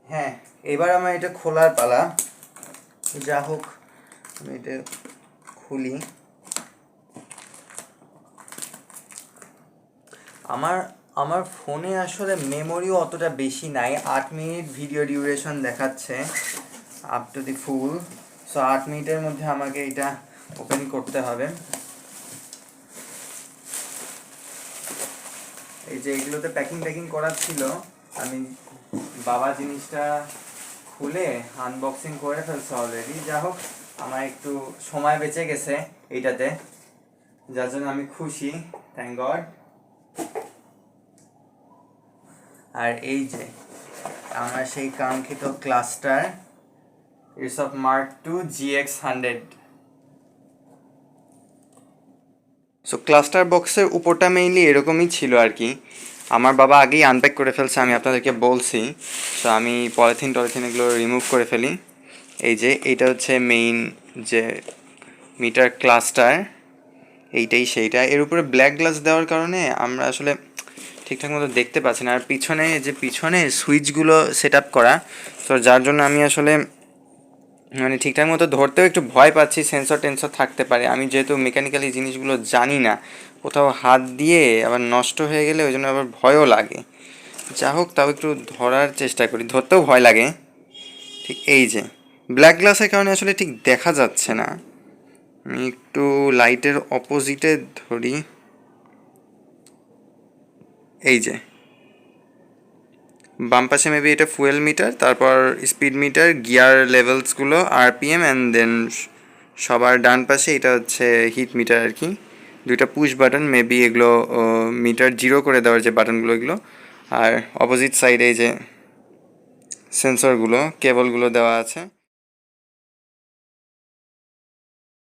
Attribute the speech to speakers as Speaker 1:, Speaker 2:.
Speaker 1: হ্যাঁ, এবার আমার এটা খোলার পালা। যা হোক, আমি এটা খুলি। আমার আমার ফোনে আসলে মেমোরিও অতটা বেশি নাই। 8 মিনিট ভিডিও ডিউরেশন দেখাচ্ছে up to the full. So 8 মিনিটের মধ্যে আমাকে এটা ওপেন করতে হবে। এই যে এগুলোতে প্যাকিং করা ছিল, আমি বাবা জিনিসটা খুলে আনবক্সিং করে ফেলছে অলরেডি। যা হোক, আমার একটু সময় বেঁচে গেছে এইটাতে, যার জন্য আমি খুশি, থ্যাংক গড। আর এই যে আমার সেই কাঙ্ক্ষিত ক্লাস্টার এসব মার্ক 2 GX100। সো ক্লাস্টার বক্সের উপরটা মেইনলি এরকমই ছিল আর কি। আমার বাবা আগেই আনপ্যাক করে ফেলছে, আমি আপনাদেরকে বলছি। সো আমি পলিথিন এগুলো রিমুভ করে ফেলি। এই যে এইটা হচ্ছে মেইন যে মিটার ক্লাস্টার, এইটাই সেইটা। এর উপরে ব্ল্যাক গ্লাস দেওয়ার কারণে আমরা আসলে ঠিকঠাক মতো দেখতে পাচ্ছি না। আর পিছনে সুইচগুলো সেট আপ করা, তো যার জন্য আমি আসলে মানে ঠিকঠাক মতো ধরতেও একটু ভয় পাচ্ছি। সেন্সর থাকতে পারে, আমি যেহেতু মেকানিক্যালি জিনিসগুলো জানি না, কোথাও হাত দিয়ে আবার নষ্ট হয়ে গেলে ওই জন্য আবার ভয়ও লাগে। যা হোক, তাও একটু ধরার চেষ্টা করি, ধরতেও ভয় লাগে। ঠিক এই যে ব্ল্যাক গ্লাসের কারণে আসলে ঠিক দেখা যাচ্ছে না। আমি একটু লাইটের অপোজিটে ধরি। এই যে বাম পাশে মেবি এটা ফুয়েল মিটার, তারপর স্পিড মিটার, গিয়ার লেভেলসগুলো, আরপিএম, অ্যান্ড দেন সবার ডান পাশে এটা হচ্ছে হিট মিটার আর কি। দুইটা পুশ বাটন, মেবি এগুলো মিটার জিরো করে দেওয়ার যে বাটনগুলো এগুলো। আর অপোজিট সাইডে এই যে সেন্সরগুলো, কেবলগুলো দেওয়া আছে।